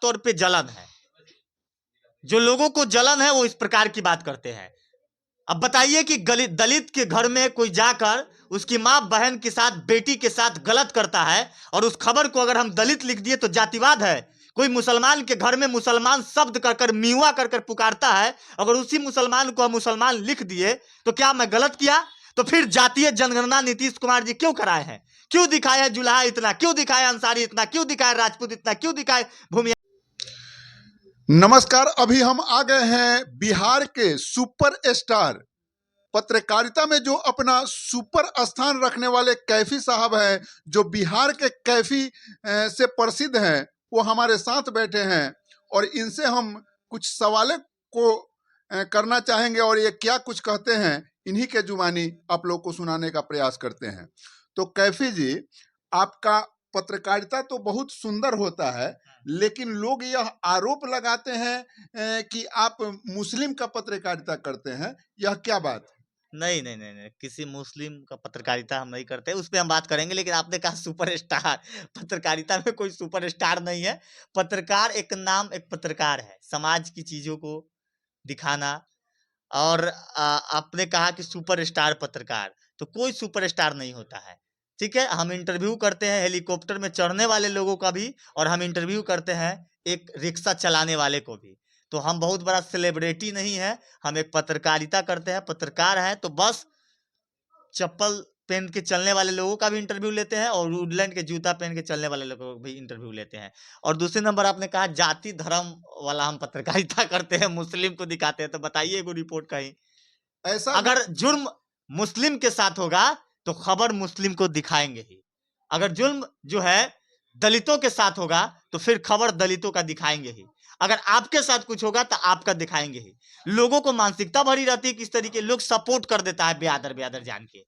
तौर पे जलन है। जो लोगों को जलन है वो इस प्रकार की बात करते हैं। अब बताइए कि दलित के घर में कोई जाकर उसकी माँ बहन के साथ, बेटी के साथ गलत करता है और उस खबर को अगर हम दलित लिख दिए तो जातिवाद है। कोई मुसलमान के घर में मुसलमान शब्द कर मीवा कर पुकारता है, अगर उसी मुसलमान को हम मुसलमान लिख दिए तो क्या मैं गलत किया? तो फिर जातीय जनगणना नीतीश कुमार जी क्यों कराए हैं? क्यों दिखाए है जुलाहा इतना? क्यों दिखाए अंसारी इतना? क्यों दिखाए राजपूत इतना? क्यों दिखाए भूमि? नमस्कार। अभी हम आ गए हैं बिहार के सुपर स्टार, पत्रकारिता में जो अपना सुपर स्थान रखने वाले कैफी साहब हैं, जो बिहार के कैफी से प्रसिद्ध हैं, वो हमारे साथ बैठे हैं और इनसे हम कुछ सवालों को करना चाहेंगे और ये क्या कुछ कहते हैं इन्हीं के जुबानी आप लोग को सुनाने का प्रयास करते हैं। तो कैफी जी, आपका पत्रकारिता तो बहुत सुंदर होता है, लेकिन लोग यह आरोप लगाते हैं कि आप मुस्लिम का पत्रकारिता करते हैं। यह क्या बात? नहीं नहीं नहीं नहीं, किसी मुस्लिम का पत्रकारिता हम नहीं करते, उस पर हम बात करेंगे। लेकिन आपने कहा सुपर स्टार, पत्रकारिता में कोई सुपर स्टार नहीं है। पत्रकार एक नाम, एक पत्रकार है समाज की चीजों को दिखाना। और आपने कहा कि सुपर स्टार पत्रकार, तो कोई सुपर स्टार नहीं होता है। ठीक है, हम इंटरव्यू करते हैं हेलीकॉप्टर में चढ़ने वाले लोगों का भी, और हम इंटरव्यू करते हैं एक रिक्शा चलाने वाले को भी। तो हम बहुत बड़ा सेलिब्रिटी नहीं है, हम एक पत्रकारिता करते हैं, पत्रकार हैं। तो बस चप्पल पहन के चलने वाले लोगों का भी इंटरव्यू लेते हैं और वुडलैंड के जूता पहन के चलने वाले लोगों का भी इंटरव्यू लेते हैं। और दूसरे नंबर आपने कहा जाति धर्म वाला हम पत्रकारिता करते हैं, मुस्लिम को दिखाते हैं। तो बताइए एगो रिपोर्ट कहीं। ऐसा अगर जुर्म मुस्लिम के साथ होगा तो खबर मुस्लिम को दिखाएंगे ही। अगर जुर्म जो है दलितों के साथ होगा तो फिर खबर दलितों का दिखाएंगे ही। अगर आपके साथ कुछ होगा तो आपका दिखाएंगे ही। लोगों को मानसिकता भरी रहती है किस तरीके, लोग सपोर्ट कर देता है ब्यादर ब्यादर जान के।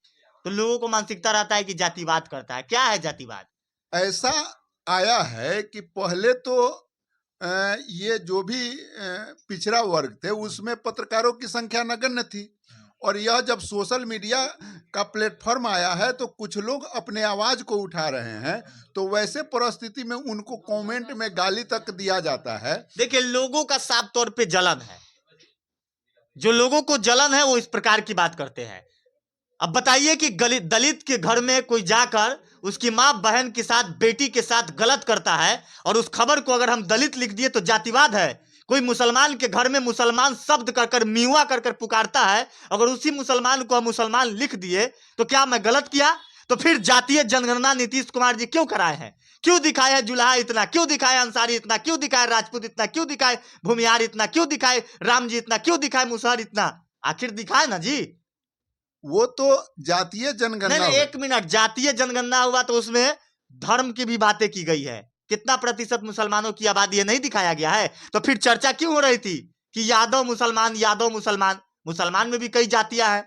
तो लोगों को मानसिकता रहता है कि जातिवाद करता है। क्या है जातिवाद? ऐसा आया है कि पहले तो ये जो भी पिछड़ा वर्ग थे उसमें पत्रकारों की संख्या नगण्य थी, और यह जब सोशल मीडिया का प्लेटफॉर्म आया है तो कुछ लोग अपने आवाज को उठा रहे हैं, तो वैसे परिस्थिति में उनको कमेंट में गाली तक दिया जाता है। देखिए, लोगों का साफ तौर पे जलन है। जो लोगों को जलन है वो इस प्रकार की बात करते हैं। अब बताइए कि दलित के घर में कोई जाकर उसकी माँ बहन के साथ, बेटी के साथ गलत करता है और उस खबर को अगर हम दलित लिख दिए तो जातिवाद है। कोई मुसलमान के घर में मुसलमान शब्द कर मीवा कर पुकारता है, अगर उसी मुसलमान को हम मुसलमान लिख दिए तो क्या मैं गलत किया? तो फिर जातीय जनगणना नीतीश कुमार जी क्यों कराए हैं? क्यों दिखाए है जुलाहा इतना? क्यों दिखाए अंसारी इतना? क्यों दिखाए राजपूत इतना? क्यों दिखाए भूमिहार इतना? क्यों दिखाए राम जी इतना? क्यों दिखाए मुसहर इतना? आखिर दिखाए ना जी। वो तो जातीय नहीं जनगणना नहीं, हुई। एक मिनट, जातीय जनगणना हुआ तो उसमें धर्म की भी बातें की गई है। कितना प्रतिशत मुसलमानों की आबादी है नहीं दिखाया गया है? तो फिर चर्चा क्यों हो रही थी कि यादव मुसलमान, यादव मुसलमान? मुसलमान में भी कई जातियां हैं।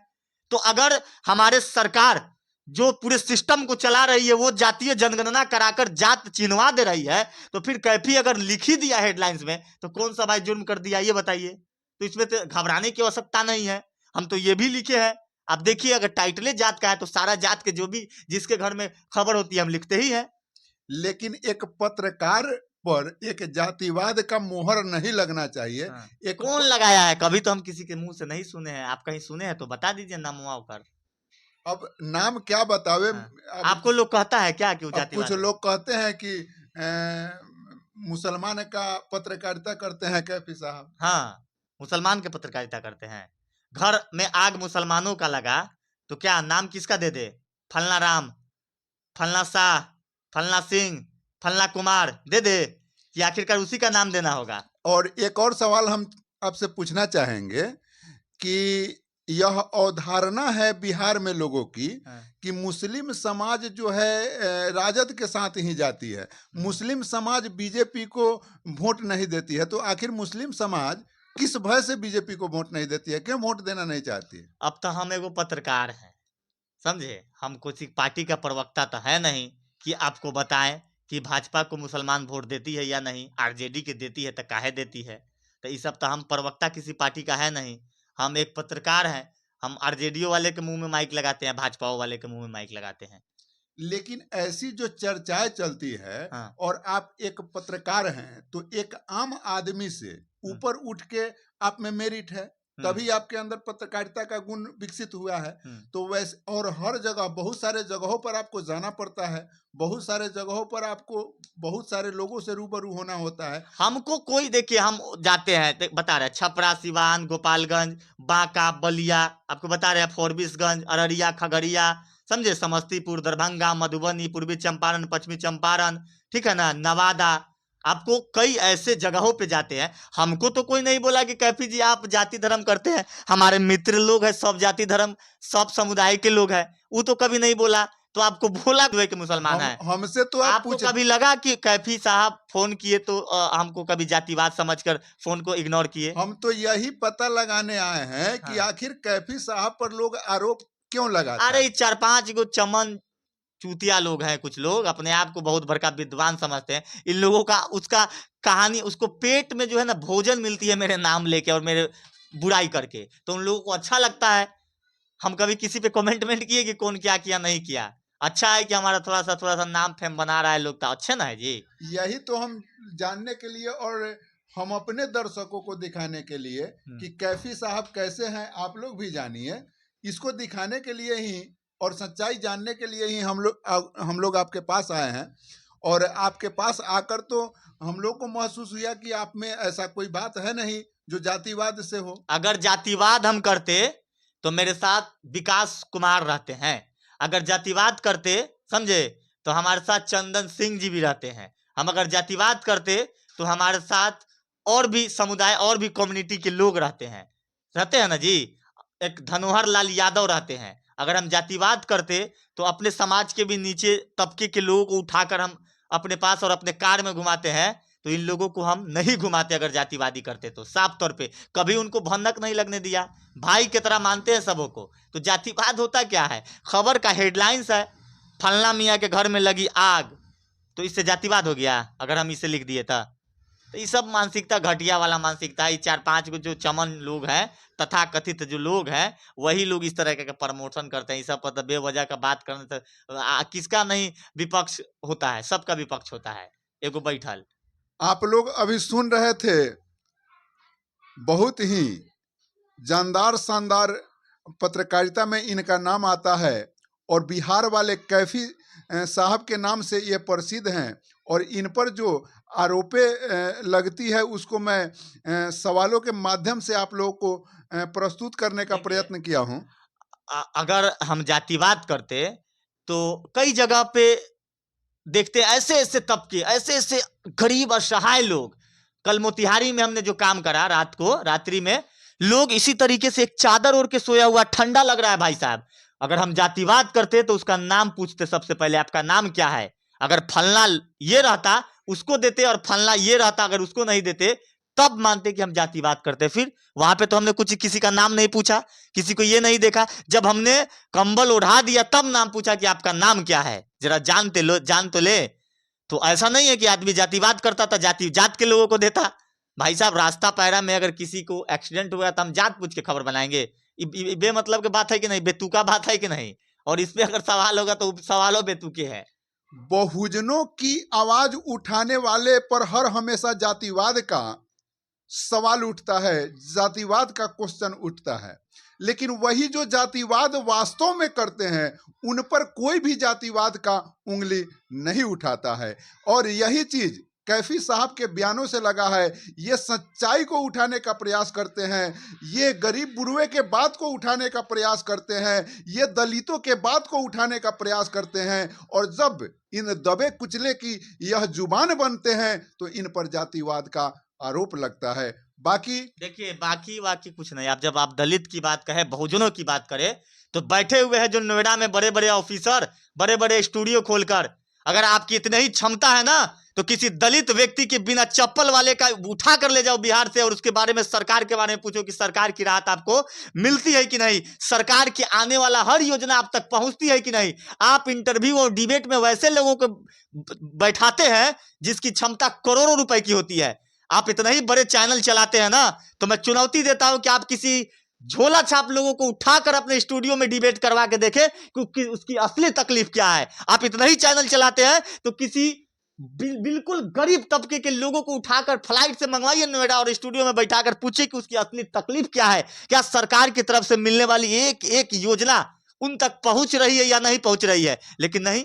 तो अगर हमारे सरकार जो पूरे सिस्टम को चला रही है वो जातीय जनगणना कराकर जात चिन्हवा दे रही है, तो फिर कैफी अगर लिख ही दिया हेडलाइंस में तो कौन सा भाई जुर्म कर दिया ये बताइए। तो इसमें तो घबराने की आवश्यकता नहीं है। हम तो ये भी लिखे हैं। आप देखिए, अगर टाइटले जात का है तो सारा जात के जो भी जिसके घर में खबर होती है हम लिखते ही हैं। लेकिन एक पत्रकार पर एक जातिवाद का मोहर नहीं लगना चाहिए। एक कौन लगाया है? कभी तो हम किसी के मुंह से नहीं सुने हैं। आप कहीं सुने हैं तो बता दीजिए नाम कर। अब नाम क्या बतावे। अब आपको लोग कहता है क्या कि वो अब कुछ जातिवाद है? लोग कहते हैं कि मुसलमान का पत्रकारिता करते हैं कैफी साहब। हाँ, मुसलमान के पत्रकारिता करते हैं। घर में आग मुसलमानों का लगा तो क्या नाम किसका दे दे? फलना राम, फलना शाह, फलना सिंह, फलना कुमार दे दे कि आखिरकार उसी का नाम देना होगा? और एक और सवाल हम आपसे पूछना चाहेंगे कि यह अवधारणा है बिहार में लोगों की कि मुस्लिम समाज जो है राजद के साथ ही जाती है, मुस्लिम समाज बीजेपी को वोट नहीं देती है। तो आखिर मुस्लिम समाज किस भय से बीजेपी को वोट नहीं देती है? क्यों वोट देना नहीं चाहती है? अब तो हम एगो पत्रकार हैं, समझे? हम किसी पार्टी का प्रवक्ता तो है नहीं कि आपको बताएं कि भाजपा को मुसलमान वोट देती है या नहीं, आरजेडी के देती है तो काहे देती है। तो ये सब तो हम प्रवक्ता किसी पार्टी का है नहीं। हम एक पत्रकार हैं। हम आरजेडी वाले के मुंह में माइक लगाते हैं, भाजपा वाले के मुंह में माइक लगाते हैं। लेकिन ऐसी जो चर्चाएं चलती है हाँ। और आप एक पत्रकार हैं, तो एक आम आदमी से ऊपर उठ के आप में मेरिट है, तभी आपके अंदर पत्रकारिता का गुण विकसित हुआ है। तो वैसे और हर जगह बहुत सारे जगहों पर आपको जाना पड़ता है, बहुत सारे जगहों पर आपको बहुत सारे लोगों से रूबरू होना होता है। हमको कोई देखिए, हम जाते हैं बता रहे हैं छपरा, सिवान, गोपालगंज, बांका, बलिया, आपको बता रहे हैं फॉरबिसगंज, अररिया, खगड़िया, समझे, समस्तीपुर, दरभंगा, मधुबनी, पूर्वी चंपारण, पश्चिमी चंपारण, ठीक है ना, नवादा, आपको कई ऐसे जगहों पे जाते हैं। हमको तो कोई नहीं बोला कि कैफी जी आप जाति धर्म करते हैं, हमारे मित्र लोग हैं, सब जाति धर्म सब समुदाय के लोग हैं, वो तो कभी नहीं बोला। तो आपको बोला कि मुसलमान है? हमसे तो आप आपको कभी लगा कि कैफी साहब फोन किए तो हमको कभी जातिवाद समझकर फोन को इग्नोर किए? हम तो यही पता लगाने आए हैं कि हाँ। आखिर कैफी साहब पर लोग आरोप क्यों लगाता अरे है। 4-5 गो चमन चूतिया लोग हैं, कुछ लोग अपने आप को बहुत बड़का विद्वान समझते हैं। इन लोगों का उसका कहानी, उसको पेट में जो है ना भोजन मिलती है मेरे नाम लेके और मेरे बुराई करके, तो उन लोगों को अच्छा लगता है। हम कभी किसी पे कमेंटमेंट किए कि कौन क्या किया नहीं किया? अच्छा है कि हमारा थोड़ा सा नाम फेम बना रहा है लोग, तो अच्छे ना है जी। यही तो हम जानने के लिए और हम अपने दर्शकों को दिखाने के लिए कि कैफी साहब कैसे हैं, आप लोग भी जानिए। इसको दिखाने के लिए ही और सच्चाई जानने के लिए ही हम लोग आपके पास आए हैं। और आपके पास आकर तो हम लोग को महसूस हुआ कि आप में ऐसा कोई बात है नहीं जो जातिवाद से हो। अगर जातिवाद हम करते तो मेरे साथ विकास कुमार रहते हैं, अगर जातिवाद करते, समझे, तो हमारे साथ चंदन सिंह जी भी रहते हैं। हम अगर जातिवाद करते तो हमारे साथ और भी समुदाय और भी कम्युनिटी के लोग रहते हैं ना जी। एक धनोहर लाल यादव रहते हैं। अगर हम जातिवाद करते तो अपने समाज के भी नीचे तबके के लोगों को उठाकर हम अपने पास और अपने कार में घुमाते हैं, तो इन लोगों को हम नहीं घुमाते अगर जातिवादी करते तो, साफ तौर पे कभी उनको भनक नहीं लगने दिया, भाई की तरह मानते हैं सबों को। तो जातिवाद होता क्या है? खबर का हेडलाइंस है फलना मियाँ के घर में लगी आग, तो इससे जातिवाद हो गया अगर हम इसे लिख दिए था? तो ये सब मानसिकता घटिया वाला मानसिकता है। 4-5 को जो चमन लोग हैं, तथा कथित जो लोग हैं, वही लोग इस तरह का प्रमोशन करते हैं। ये सब मतलब बेवजह का बात करने से किसका नहीं विपक्ष होता है? सबका विपक्ष होता है एगो बैठल। आप लोग अभी सुन रहे थे बहुत ही जानदार शानदार पत्रकारिता में इनका नाम आता है और बिहार वाले कैफी साहब के नाम से ये प्रसिद्ध हैं। और इन पर जो आरोपें लगती है उसको मैं सवालों के माध्यम से आप लोगों को प्रस्तुत करने का प्रयत्न किया हूं। अगर हम जातिवाद करते तो कई जगह पे देखते ऐसे ऐसे तबके, ऐसे ऐसे गरीब असहाय लोग। कल मोतिहारी में हमने जो काम करा, रात को रात्रि में लोग इसी तरीके से एक चादर ओढ़ के सोया हुआ, ठंडा लग रहा है भाई साहब। अगर हम जातिवाद करते तो उसका नाम पूछते सबसे पहले, आपका नाम क्या है? अगर फलना ये रहता उसको देते और फलना ये रहता अगर उसको नहीं देते, तब मानते कि हम जातिवाद करते। फिर वहां पे तो हमने कुछ किसी का नाम नहीं पूछा, किसी को ये नहीं देखा। जब हमने कंबल उड़ा दिया तब नाम पूछा कि आपका नाम क्या है, जरा जान तो ले। तो ऐसा नहीं है कि आदमी जातिवाद करता था जाति जात के लोगों को देता। भाई साहब, रास्ता पैरा में अगर किसी को एक्सीडेंट हुआ तो हम जात पूछ के खबर बनाएंगे? बेमतलब की बात है कि नहीं, बेतुका बात है कि नहीं? और इस पे अगर सवाल होगा तो सवालों बेतुके है। बहुजनों की आवाज उठाने वाले पर हर हमेशा जातिवाद का सवाल उठता है, जातिवाद का क्वेश्चन उठता है। लेकिन वही जो जातिवाद वास्तव में करते हैं उन पर कोई भी जातिवाद का उंगली नहीं उठाता है। और यही चीज कैफी साहब के बयानों से लगा है। ये सच्चाई को उठाने का प्रयास करते हैं, ये गरीब बुढ़वे के बात को उठाने का प्रयास करते हैं, ये दलितों के बात को उठाने का प्रयास करते हैं। और जब इन दबे कुचले की यह जुबान बनते हैं तो इन पर जातिवाद का आरोप लगता है। बाकी देखिए, बाकी कुछ नहीं। आप जब आप दलित की बात करें, बहुजनों की बात करें, तो बैठे हुए हैं जो नोएडा में बड़े बड़े ऑफिसर, बड़े बड़े स्टूडियो खोलकर, अगर आपकी इतनी ही क्षमता है ना तो किसी दलित व्यक्ति के बिना चप्पल वाले का उठा कर ले जाओ बिहार से और उसके बारे में, सरकार के बारे में पूछो कि सरकार की राहत आपको मिलती है कि नहीं, सरकार की आने वाला हर योजना आप तक पहुंचती है कि नहीं। आप इंटरव्यू और डिबेट में वैसे लोगों को बैठाते हैं जिसकी क्षमता करोड़ों रुपए की होती है। आप इतना ही बड़े चैनल चलाते हैं ना, तो मैं चुनौती देता हूं कि आप किसी झोला छाप लोगों को उठाकर अपने स्टूडियो में डिबेट करवा के देखे कि उसकी असली तकलीफ क्या है। आप इतना ही चैनल चलाते हैं तो किसी बिल्कुल गरीब तबके के लोगों को उठाकर फ्लाइट से मंगवाइए नोएडा और स्टूडियो में बैठाकर पूछिए कि उसकी असली तकलीफ क्या है। क्या सरकार की तरफ से मिलने वाली एक एक योजना उन तक पहुंच रही है या नहीं पहुंच रही है? लेकिन नहीं,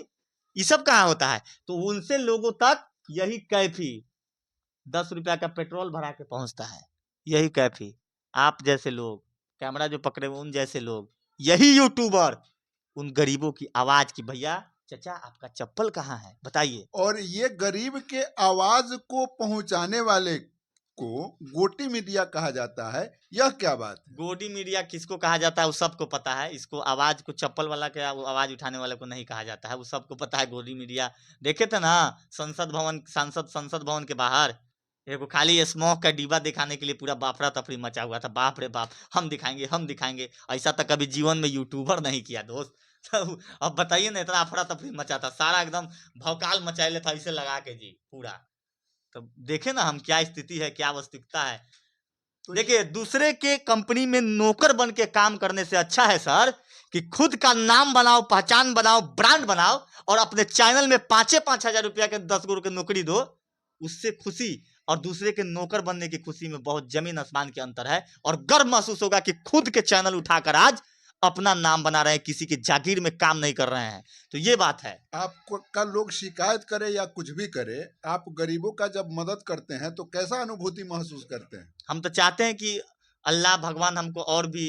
ये सब कहां होता है? तो उनसे लोगों तक यही कैफी 10 रुपया का पेट्रोल भरा के पहुंचता है, यही कैफी। आप जैसे लोग, कैमरा जो पकड़े हुए उन जैसे लोग, यही यूट्यूबर उन गरीबों की आवाज की, भैया चचा आपका चप्पल कहाँ है बताइए। और ये गरीब के आवाज को पहुंचाने वाले को गोटी मीडिया कहा जाता है, यह क्या बात है? गोडी मीडिया किसको कहा जाता है वो सबको पता है। इसको आवाज को चप्पल वाला के आवाज उठाने वाले को नहीं कहा जाता है, वो सबको पता है। गोडी मीडिया देखे थे ना संसद भवन के बाहर एगो खाली स्मोक का डिब्बा दिखाने के लिए पूरा बाफरा तफरी मचा हुआ था। बाप रे बाप, हम दिखाएंगे। ऐसा तक कभी जीवन में यूट्यूबर नहीं किया दोस्त। तो अब बताइए ना, इतना अफरा तफरी मचा था, सारा एकदम भौकाल मचाए था इसे लगा के जी पूरा। तो देखे ना हम क्या स्थिति है, क्या वास्तविकता है। तो देखिए, दूसरे के कंपनी में नौकर बन के काम करने से अच्छा है सर कि खुद का नाम बनाओ, पहचान बनाओ, ब्रांड बनाओ और अपने चैनल में 5,000 रुपया के 10 गो की नौकरी दो। उससे खुशी और दूसरे के नौकर बनने की खुशी में बहुत जमीन आसमान के अंतर है। और गर्व महसूस होगा कि खुद के चैनल उठाकर आज अपना नाम बना रहे हैं, किसी की जागीर में काम नहीं कर रहे हैं। तो ये बात है। आपको का लोग शिकायत करे या कुछ भी करे, आप गरीबों का जब मदद करते हैं तो कैसा अनुभूति महसूस करते हैं? हम तो चाहते हैं कि अल्लाह भगवान हमको और भी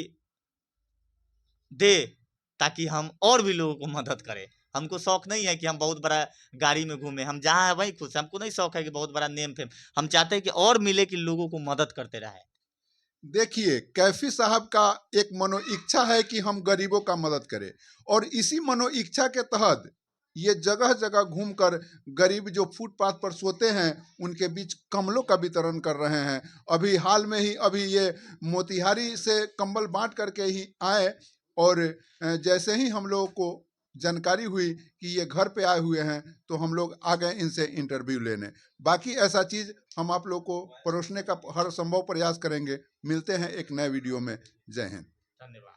दे ताकि हम और भी लोगों को मदद करें। हमको शौक नहीं है कि हम बहुत बड़ा गाड़ी में घूमे, हम जहाँ है वहीं खुश। हमको नहीं शौक है कि बहुत बड़ा नेम फेम, हम चाहते हैं कि और मिले कि लोगों को मदद करते रहे। देखिए, कैफी साहब का एक मनो इच्छा है कि हम गरीबों का मदद करें और इसी मनो इच्छा के तहत ये जगह जगह घूमकर गरीब जो फुटपाथ पर सोते हैं उनके बीच कंबलों का वितरण कर रहे हैं। अभी हाल में ही अभी ये मोतिहारी से कंबल बांट करके ही आए और जैसे ही हम लोगों को जानकारी हुई कि ये घर पे आए हुए हैं तो हम लोग आ गए इनसे इंटरव्यू लेने। बाकी ऐसा चीज हम आप लोग को परोसने का हर संभव प्रयास करेंगे। मिलते हैं एक नए वीडियो में। जय हिंद। धन्यवाद।